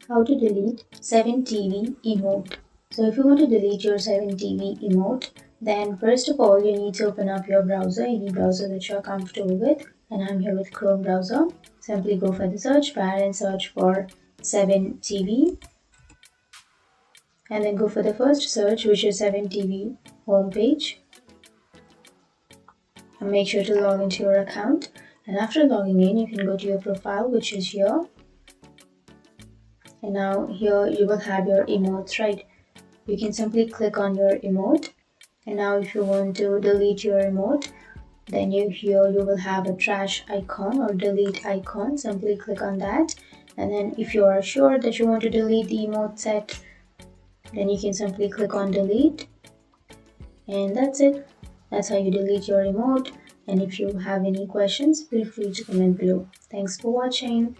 How to delete 7TV emote. So if you want to delete your 7TV emote, then first of all you need to open up your browser, any browser that you're comfortable with, and I'm here with Chrome browser. Simply go for the search bar and search for 7TV, and then go for the first search, which is 7TV homepage, and make sure to log into your account. And after logging in, you can go to your profile, which is here. And now here you will have your emotes, right? You can simply click on your emote, and now if you want to delete your emote, then here you will have a trash icon or delete icon. Simply click on that, and then if you are sure that you want to delete the emote set, then you can simply click on delete, and that's it. That's how you delete your emote. And if you have any questions, feel free to comment below. Thanks for watching.